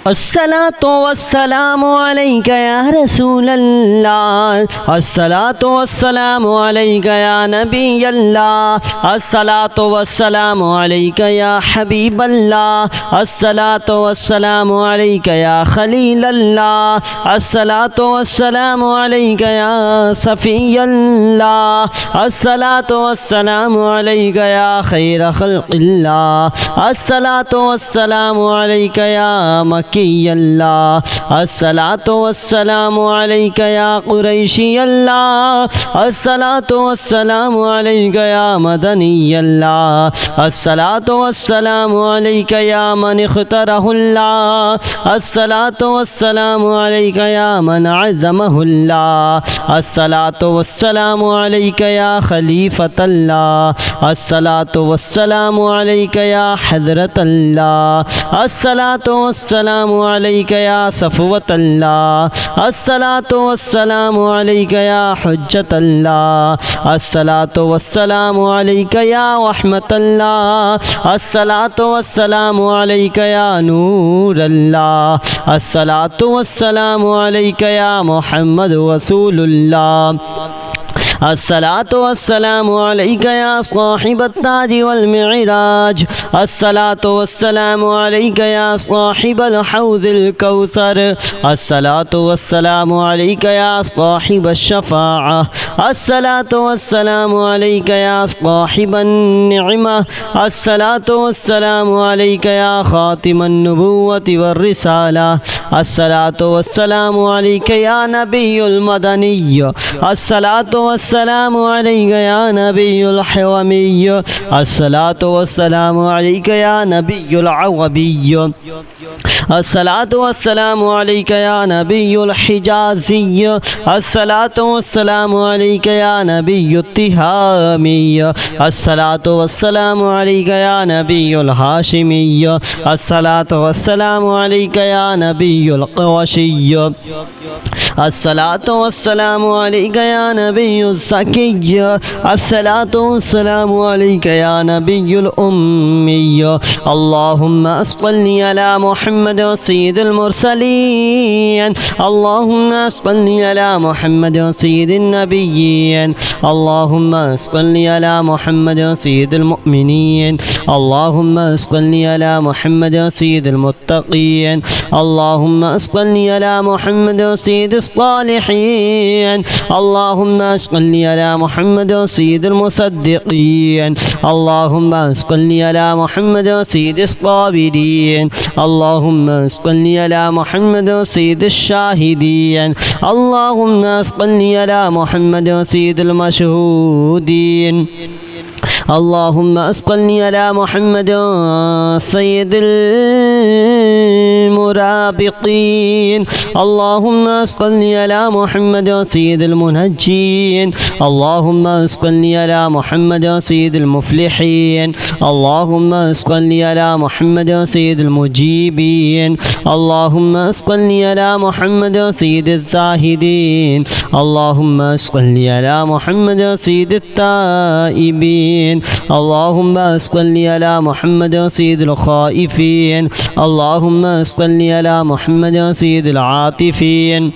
الصلاة والسلام عليك يا رسول الله، الصلاة والسلام عليك يا نبي الله، الصلاة والسلام عليك يا حبيب الله، الصلاة والسلام عليك يا خليل الله، الصلاة والسلام عليك يا صفي الله، الصلاة والسلام عليك يا خير خلق الله، الصلاة والسلام عليك يا مكي الله، الصلاة والسلام عليك يا قريشي الله، الصلاة والسلام عليك يا مدني الله، الصلاة والسلام عليك يا من اختاره الله، الصلاة والسلام عليك يا من عزمه الله، الصلاة والسلام عليك يا خليفة الله، الصلاة والسلام عليك يا حضرة الله، الصلاة والسلام عليك يا صفوة الله، الصلاة والسلام عليك يا حجة الله، الصلاة والسلام عليك يا رحمة الله، الصلاة والسلام عليك يا نور الله، الصلاة والسلام عليك يا محمد رسول الله، الصلاة والسلام عليك يا صاحب التاج والمعراج، الصلاة والسلام عليك يا صاحب الحوض الكوثر، الصلاة والسلام عليك يا صاحب الشفاعة، الصلاة والسلام عليك يا صاحب النعمة، الصلاة والسلام عليك يا خاتم النبوة والرسالة، الصلاة والسلام عليك يا نبي المدني، الصلاة والسلام عليك يا نبي الحومي، الصلاة والسلام عليك يا نبي العربي، الصلاة والسلام عليك يا نبي الحجازي، الصلاة والسلام عليك يا نبي التهامي، الصلاة والسلام عليك يا نبي الهاشمي، الصلاة والسلام عليك يا نبي القرشي، الصلاة والسلام عليك يا نبي الزكي، الصلاة والسلام عليك يا نبي الأمي، اللهم صل على محمد سيد المرسلين، اللهم صل على محمد سيد النبيين، اللهم صل على محمد سيد المؤمنين، اللهم صل على محمد سيد المتقين، اللهم صل على محمد سيد الصالحين، اللهم صل على محمد سيد المصدقين، اللهم صل على محمد سيد الصابرين، اللهم صل على محمد سيد الشاهدين، اللهم صل على محمد سيد المشهودين، اللهم صل على محمد سيد المرابطين، اللهم صل على محمد سيد المنجين، اللهم صل على محمد سيد المفلحين، اللهم صل على محمد سيد المجيبين، اللهم صل على محمد سيد الزاهدين، اللهم صل على محمد سيد التائبين، اللهم صل على محمد سيد الخائفين، اللهم صل على محمد سيد العاطفين،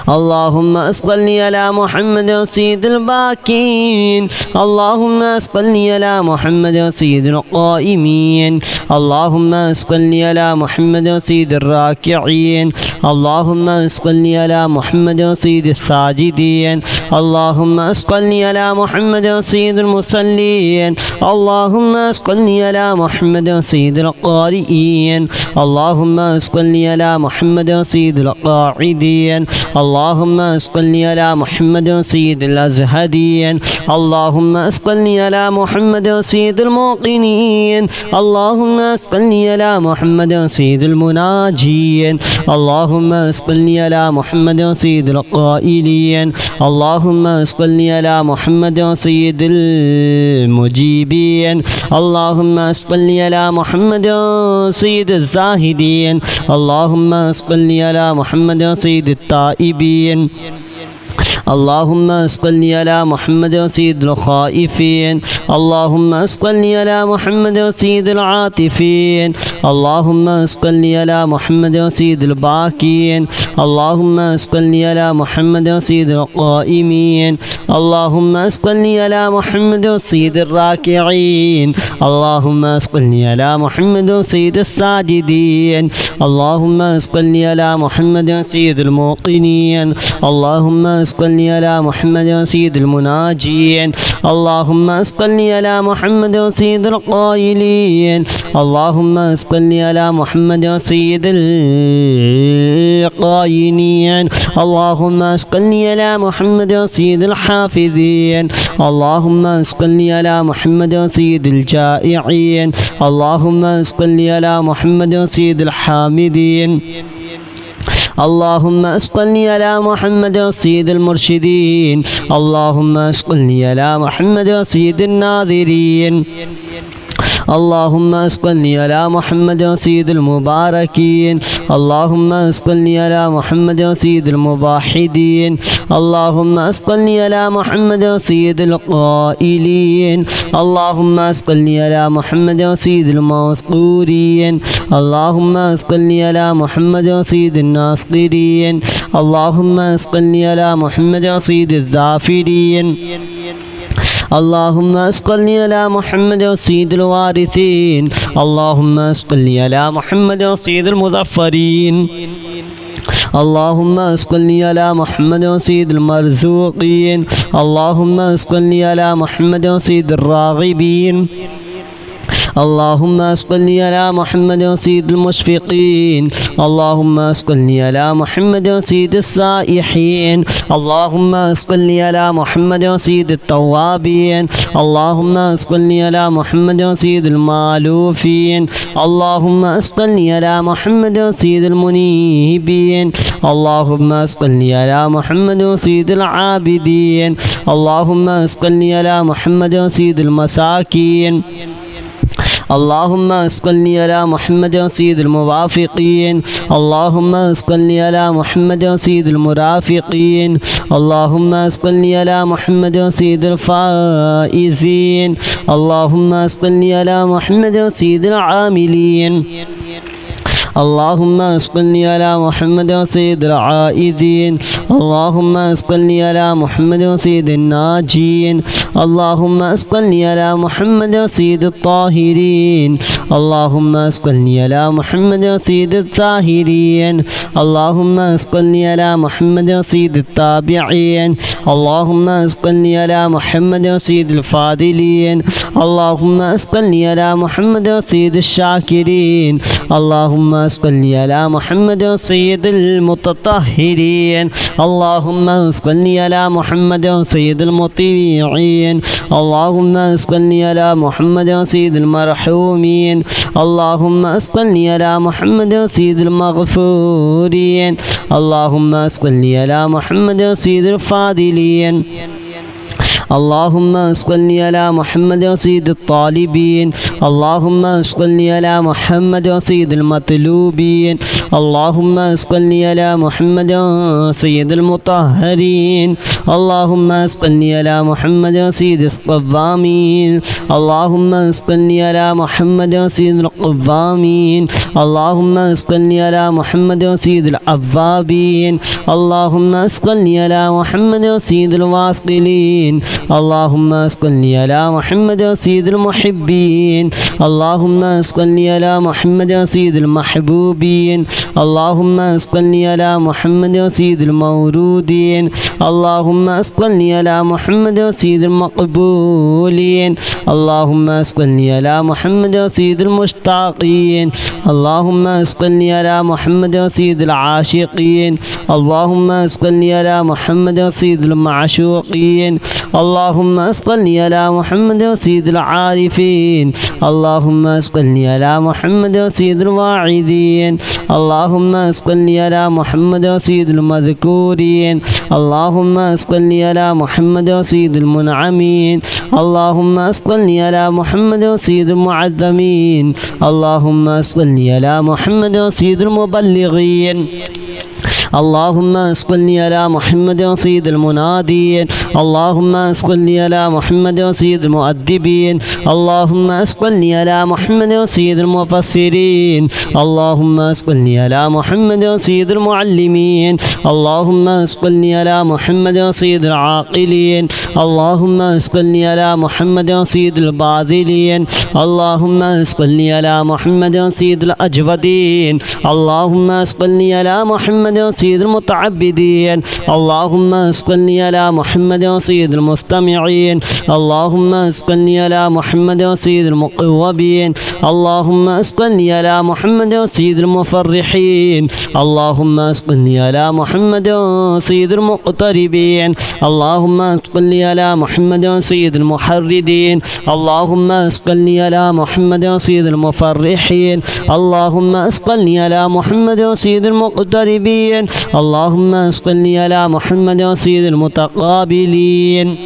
اللهم صل على محمد سيد الباكين، اللهم صل على محمد سيد القائمين، اللهم صل على محمد سيد الراكعين، اللهم صل على محمد سيد الساجدين، اللهم صل على محمد سيد المصلين، اللهم صل على محمد سيد القارئين، اللهم صل على محمد سيد القاعدين، اللهم صل على محمد سيد الأزهدين، اللهم صل على محمد سيد الموقنين، اللهم صل على محمد سيد المناجين، اللهم صل على محمد سيد القائلين، اللهم صل على محمد سيد المجيبين، اللهم صل على محمد سيد الزاهدين، اللهم صل على محمد سيد التائبين، اللهم صل على محمد سيد الخائفين اللهم صل على محمد سيد العاطفين اللهم صل على محمد سيد الباكين اللهم صل على محمد سيد القائمين اللهم صل على محمد سيد الراكعين اللهم صل على محمد سيد الساجدين اللهم صل على محمد سيد الموقنين اللهم صل على محمد سيد المناجين اللهم صل على محمد سيد القائلين اللهم صل على محمد سيد القائنين اللهم صل على محمد سيد الحافظين اللهم صل على محمد سيد الجائعين اللهم صل على محمد سيد الحامدين اللهم صل على محمد سيد المرشدين اللهم صل على محمد سيد الناظرين اللهم صل على محمد سيد المباركين اللهم صل على محمد سيد الموحدين اللهم صل على محمد سيد القائلين اللهم صل على محمد سيد المذكورين اللهم صل على محمد سيد الناصرين اللهم صل على محمد سيد الذاكرين اللهم صل على محمد سيد الوارثين اللهم صل على محمد سيد المظفرين اللهم صل على محمد سيد المرزوقين اللهم صل على محمد سيد الراغبين اللهم صل على محمد سيد المشفقين اللهم صل على محمد سيد السائحين اللهم صل على محمد سيد التوابين اللهم صل على محمد سيد المالوفين اللهم صل على محمد سيد المنيبين اللهم صل على محمد سيد العابدين اللهم صل على محمد سيد المساكين اللهم صل على محمد سيد الموافقين اللهم صل على محمد سيد المرافقين اللهم صل على محمد سيد الفائزين اللهم صل على محمد سيد العاملين اللهم صل على محمد سيد العائدين اللهم صل على محمد سيد الناجين اللهم صل على محمد سيد الطاهرين اللهم صل على محمد سيد الطاهرين اللهم صل على محمد سيد التابعين اللهم صل على محمد سيد الفاضلين اللهم صل على محمد سيد الشاكرين اللهم صل على محمد سيد المتطهرين اللهم صل على محمد سيد المطيعين اللهم صل على محمد سيد المرحومين اللهم صل على محمد سيد المغفورين اللهم صل على محمد سيد الفاضلين اللهم صل على محمد سيد الطالبين اللهم صل على محمد سيد المطلوبين اللهم صل على محمد سيد المطهرين اللهم صل على محمد سيد الصوامين اللهم صل على محمد سيد القوامين اللهم صل على محمد سيد الأوابين اللهم صل على محمد سيد الواصلين اللهم صل على محمد سيد المحبين اللهم صل على محمد سيد المحبوبين اللهم صل على محمد سيد المورودين اللهم صل على محمد سيد المقبولين اللهم صل على محمد سيد المشتاقين اللهم صل على محمد سيد العاشقين اللهم صل على محمد سيد المعشوقين اللهم صل على محمد سيد العارفين اللهم صل على محمد سيد الواعدين اللهم صل على محمد سيد المذكورين اللهم صل على محمد سيد المنعمين اللهم صل على محمد سيد المعظمين اللهم صل على محمد سيد المبلغين اللهم صل على محمد سيد المنادين اللهم صل على محمد سيد المؤدبين اللهم صل على محمد سيد المفسرين اللهم صل على محمد سيد المعلمين اللهم صل على محمد سيد العاقلين اللهم صل على محمد سيد الباذلين اللهم صل على محمد سيد الأجودين اللهم صل على محمد سيد المتعبدين اللهم صل على محمد سيد المستمعين اللهم صل على محمد سيد المقوبين اللهم صل على محمد سيد المفرحين اللهم صل على محمد سيد المقتربين اللهم صل على محمد سيد المحردين اللهم صل على محمد سيد المفرحين اللهم صل على محمد سيد المقتربين اللهم صل على محمد سيد المتقابلين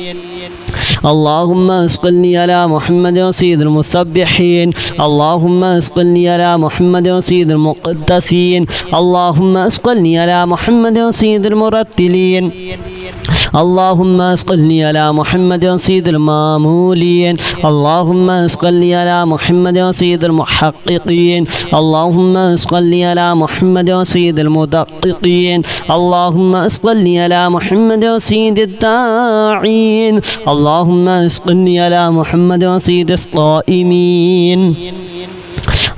اللهم صل على محمد سيد المسبحين اللهم صل على محمد سيد المقدسين اللهم صل على محمد سيد المرتلين اللهم صل على محمد سيد المامولين اللهم صل على محمد سيد المحققين اللهم صل على محمد سيد المدققين اللهم صل على محمد سيد الداعين اللهم صل على محمد سيد الصائمين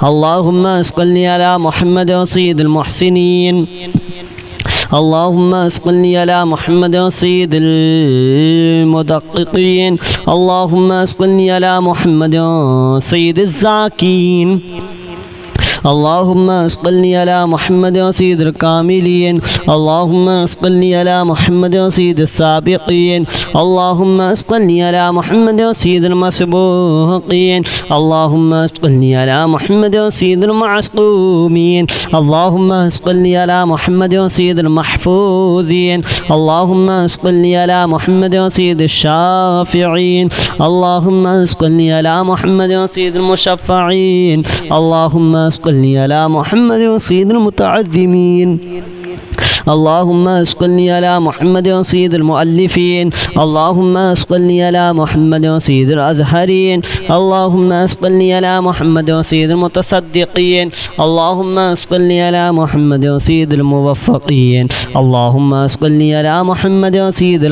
اللهم صل على محمد سيد المحسنين اللهم صل على محمد سيد المدققين اللهم صل على محمد سيد الزاكين اللهم صل على محمد سيد الكاملين اللهم صل على محمد سيد السابقين اللهم صل على محمد سيد المسبوقين اللهم صل على محمد سيد المعصومين اللهم صل على محمد سيد المحفوظين اللهم صل على محمد سيد الشافعين اللهم صل على محمد سيد المشفعين اللهم صل على محمد سيد المتعظمين اللهم صل على محمد سيد المؤلفين اللهم صل على محمد سيد الأزهرين اللهم صل على محمد سيد المتصدقين اللهم صل على محمد سيد الموفقين اللهم صل على محمد سيد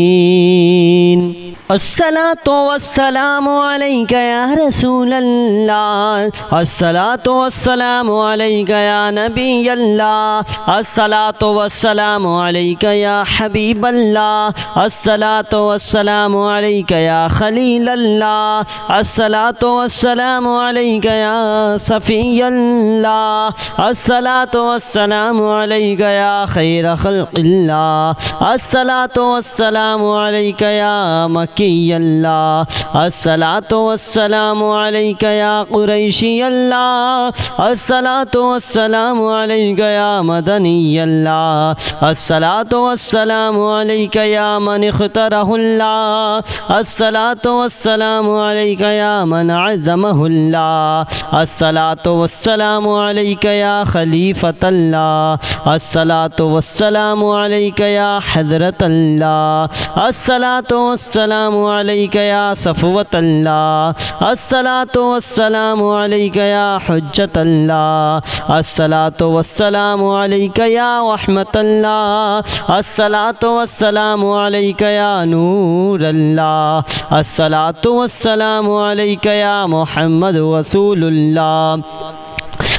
العافين الصلاة والسلام عليك يا رسول الله الصلاة والسلام عليك يا نبي الله الصلاة والسلام عليك يا حبيب الله الصلاة والسلام عليك يا خليل الله الصلاة والسلام عليك يا صفي الله الصلاة والسلام عليك يا خير خلق الله الصلاة والسلام عليك يا مكي الله الصلاة والسلام عليك يا قريشي الله الصلاة والسلام عليك يا مدني الله الصلاة والسلام عليك يا من اختاره الله الصلاة والسلام عليك يا من عزمه الله الصلاة والسلام عليك يا خليفة الله الصلاة والسلام عليك يا حضرة الله الصلاة والسلام عليك يا صفوة الله الصلاة والسلام عليك يا حجة الله الصلاة والسلام عليك يا رحمة الله الصلاة والسلام عليك يا نور الله الصلاة والسلام عليك يا محمد رسول الله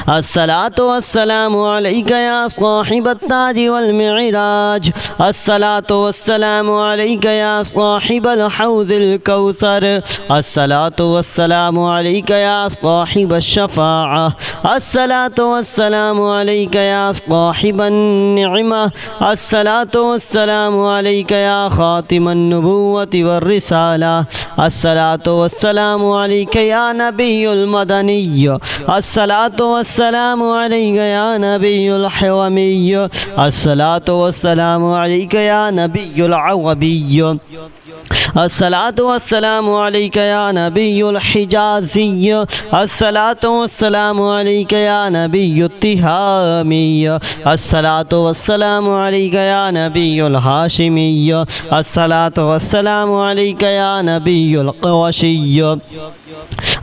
الصلاة والسلام عليك يا صاحب التاج والمعراج الصلاة والسلام عليك يا صاحب الحوض الكوثر الصلاة والسلام عليك يا صاحب الشفاعة الصلاة والسلام عليك يا صاحب النعمة الصلاة والسلام عليك يا خاتم النبوة والرسالة الصلاة والسلام عليك يا نبي المدني الصلاة والسلام عليك يا نبي الحومي الصلاة والسلام عليك يا نبي العربي الصلاة والسلام عليك يا نبي الحجازي الصلاة والسلام عليك يا نبي التهامي الصلاة والسلام عليك يا نبي الهاشمي الصلاة والسلام عليك يا نبي القوشي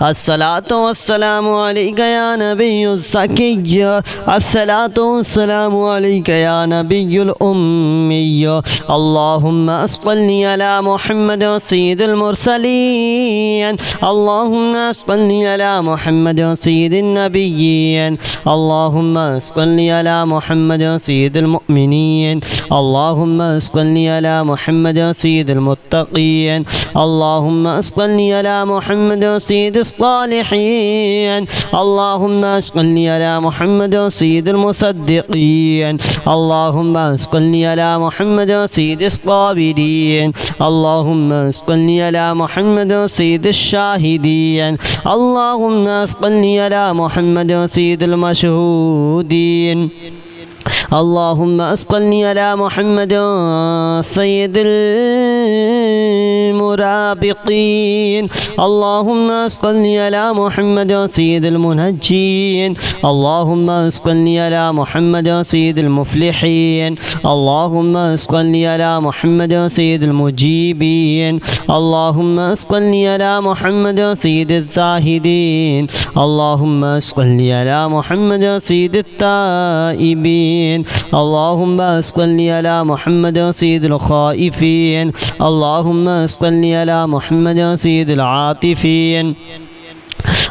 الصلاة والسلام عليك يا نبي الزكي الصلاة والسلام عليك يا نبي الأمي اللهم صل على محمد سيد المرسلين اللهم صل على محمد سيد النبيين اللهم صل على محمد سيد المؤمنين اللهم صل على محمد سيد المتقين اللهم صل على محمد سيد الصالحين اللهم صل على محمد سيد المصدقين اللهم صل على محمد سيد الصابرين اللهم صل على محمد سيد الشاهدين اللهم صل على محمد سيد المشهودين اللهم صل على محمد سيد المرابطين اللهم صل على محمد سيد المنجين اللهم صل على محمد سيد المفلحين اللهم صل على محمد سيد المجيبين اللهم صل على محمد سيد الزاهدين اللهم صل على محمد سيد التائبين اللهم صل على محمد سيد الخائفين اللهم صل على محمد سيد العاطفين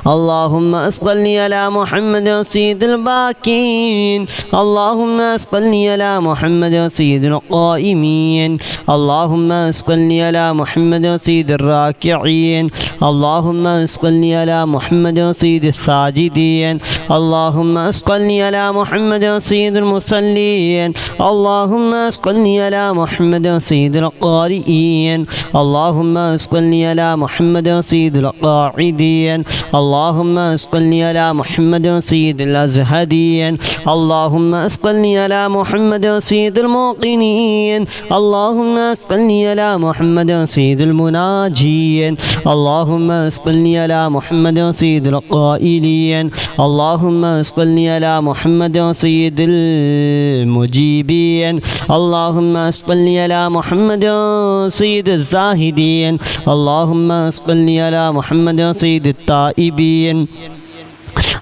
اللهم صل على محمد سيد الباكين اللهم صل على محمد سيد القائمين اللهم صل على محمد سيد الراكعين اللهم صل على محمد سيد الساجدين اللهم صل على محمد سيد المصلين اللهم صل على محمد سيد القارئين اللهم صل على محمد سيد القاعدين اللهم صل على محمد سيد الأزهدين اللهم صل على محمد سيد الموقنين اللهم صل على محمد سيد المناجين اللهم صل على محمد سيد القائلين اللهم صل على محمد سيد المجيبين اللهم صل على محمد سيد الزاهدين اللهم صل على محمد سيد التائبين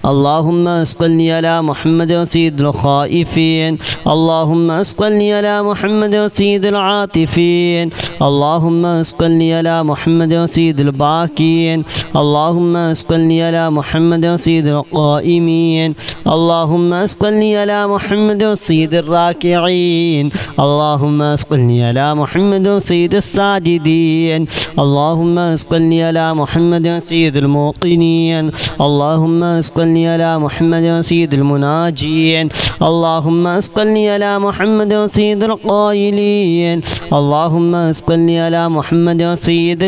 اللهم صل على محمد سيد الخائفين اللهم صل على محمد سيد العاطفين اللهم صل على محمد سيد الباكين اللهم صل على محمد سيد القائمين اللهم صل على محمد سيد الراكعين اللهم صل على محمد سيد الساجدين اللهم صل على محمد سيد الموقنين اللهم صل على محمد سيد المناجين اللهم صل على محمد سيد القائلين اللهم صل على محمد سيد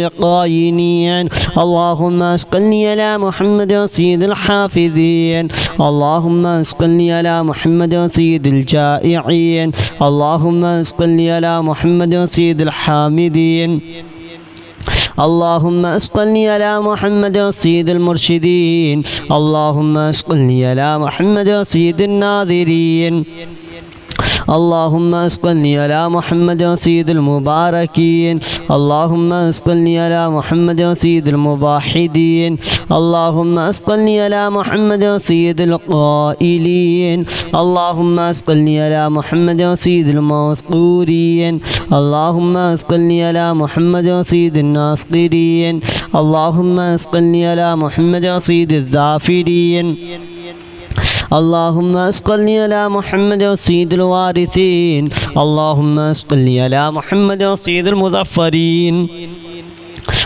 القائنين اللهم صل على محمد سيد الحافظين اللهم صل على محمد سيد الجائعين اللهم صل على محمد سيد الحامدين اللهم صل على محمد سيد المرشدين اللهم صل على محمد سيد الناظرين اللهم صل على محمد سيد المباركين اللهم صل على محمد سيد الموحدين اللهم صل على محمد سيد القائلين اللهم صل على محمد سيد المذكورين اللهم صل على محمد سيد الناصرين اللهم صل على محمد سيد الظافرين اللهم صل على محمد سيد الوارثين اللهم صل على محمد سيد المظفرين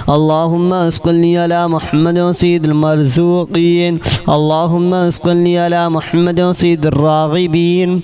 اللهم صل على محمد سيد المرزوقين اللهم صل على محمد سيد الراغبين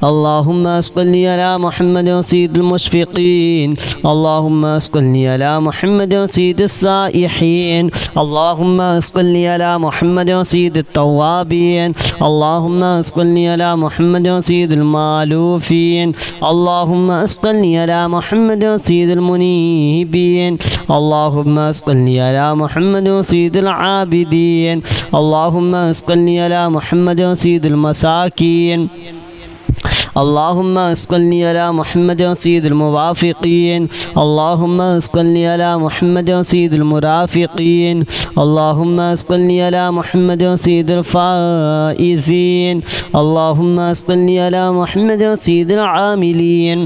اللهم صل على محمد سيد المشفقين. اللهم صل على محمد سيد السائحين. اللهم صل على محمد سيد التوابين. اللهم صل على محمد سيد المالوفين. اللهم صل على محمد سيد المنيبين. اللهم صل على محمد سيد العابدين. اللهم صل على محمد سيد المساكين. اللهم صل على محمد سيد الموافقين. اللهم صل على محمد سيد المرافقين. اللهم صل على محمد سيد الفائزين. اللهم صل على محمد سيد العاملين.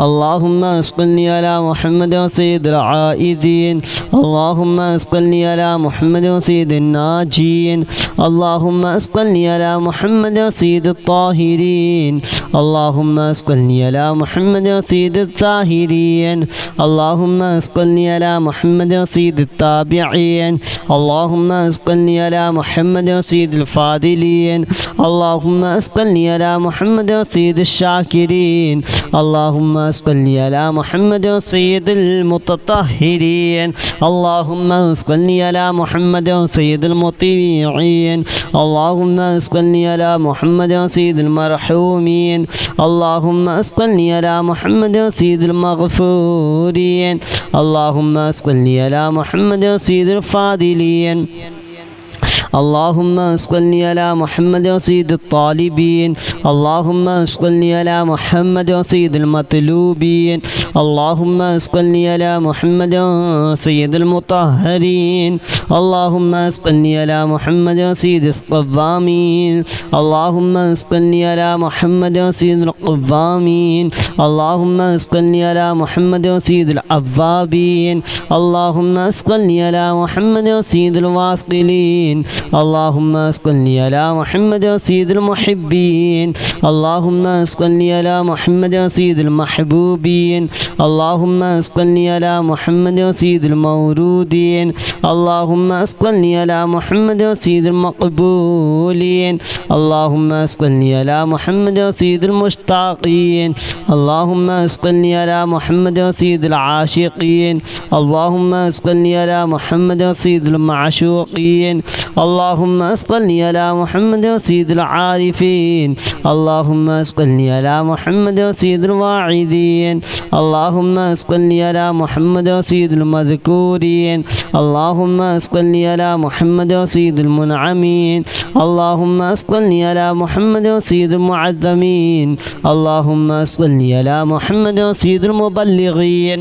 اللهم صل على محمد سيد العائدين. اللهم صل على محمد سيد الناجين. اللهم صل على محمد سيد الطاهرين. اللهم صل على محمد سيد الطاهرين. اللهم صل على محمد سيد التابعين. اللهم صل على محمد سيد الفاضلين. اللهم صل على محمد سيد الشاكرين. اللهم صل على محمد سيد المتطهرين. اللهم صل على محمد سيد المطيعين. اللهم صل على محمد سيد المرحومين. اللهم صل على محمد سيد المغفورين. اللهم صل على محمد سيد الفاضلين. اللهم صل على محمد سيد الطالبين. اللهم صل على محمد سيد المطلوبين. اللهم صل على محمد سيد المطهرين. اللهم صل على محمد سيد الصوامين. اللهم صل على محمد سيد القوامين. اللهم صل على محمد سيد الأوابين. اللهم صل على محمد سيد الواصلين. اللهم صل على محمد سيد المحبين. اللهم صل على محمد سيد المحبوبين. اللهم صل على محمد سيد المورودين. اللهم صل على محمد سيد المقبولين. اللهم صل على محمد سيد المشتاقين. اللهم صل على محمد سيد العاشقين. اللهم صل على محمد سيد المعشوقين. اللهم صل على محمد سيد العارفين. اللهم صل على محمد سيد الواعظين. اللهم صل على محمد سيد المذكورين. اللهم صل على محمد سيد المنعمين. اللهم صل على محمد سيد المعظمين. اللهم صل على محمد سيد المبلغين.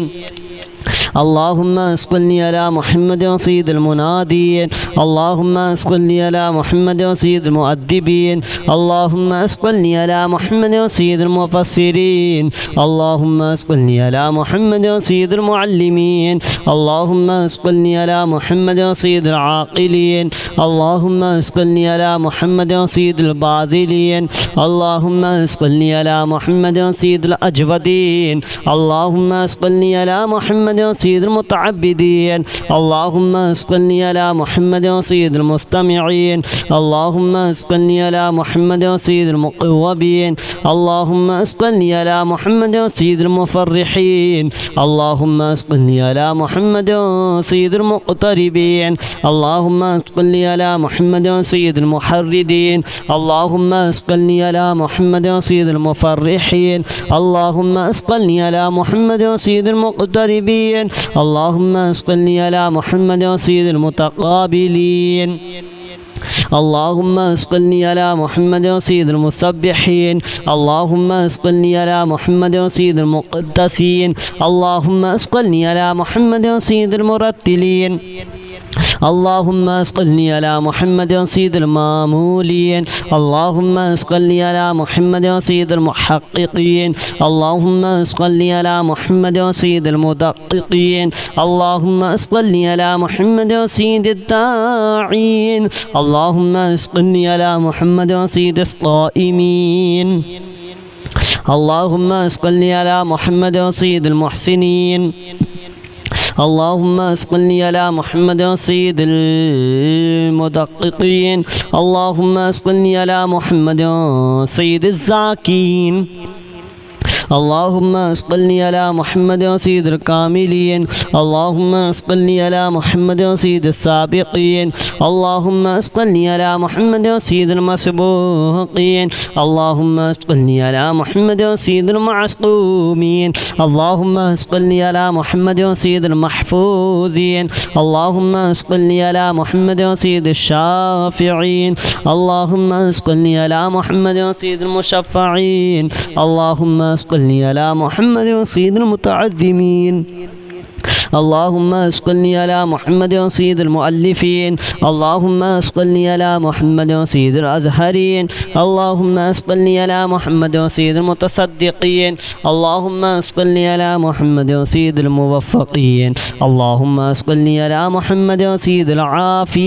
اللهم صل على محمد سيد المنادين. اللهم صل على محمد سيد المؤدبين. اللهم صل على محمد سيد المفسرين. اللهم صل على محمد سيد المعلمين. اللهم صل على محمد سيد العاقلين. اللهم صل على محمد سيد الباذلين. اللهم صل على محمد سيد الأجودين. اللهم صل على محمد سيد المتعبدين. اللهم صل على محمد سيد المستمعين. اللهم صل على محمد سيد المقوبين. اللهم صل على محمد سيد المفرحين. اللهم صل على محمد سيد المقتربين. اللهم صل على محمد سيد المحردين. اللهم صل على محمد سيد المفرحين. اللهم صل على محمد سيد المقتربين. اللهم صل على محمد سيد المتقابلين. اللهم صل على محمد سيد المسبحين. اللهم صل على محمد سيد المقدسين. اللهم صل على محمد سيد المرتلين. اللهم صل على محمد سيد المامولين. اللهم صل على محمد سيد المحققين. اللهم صل على محمد سيد المدققين. اللهم صل على محمد سيد الداعين. اللهم صل على محمد سيد الصائمين. اللهم صل على محمد سيد المحسنين. اللهم صل على محمد سيد المدققين اللهم صل على محمد سيد الزاكين اللهم صل على محمد سيد الكاملين اللهم صل على محمد سيد السابقين اللهم صل على محمد سيد المسبوقين اللهم صل على محمد سيد المعصومين اللهم صل على محمد سيد المحفوظين اللهم صل على محمد سيد الشافعين اللهم صل على محمد سيد المشفعين اللهم صل على محمد سيد المتعظمين اللهم صل على محمد سيد المؤلفين اللهم صل على محمد سيد الأزهرين اللهم صل على محمد سيد المتصدقين اللهم صل على محمد سيد الموفقين اللهم صل على محمد سيد العافين.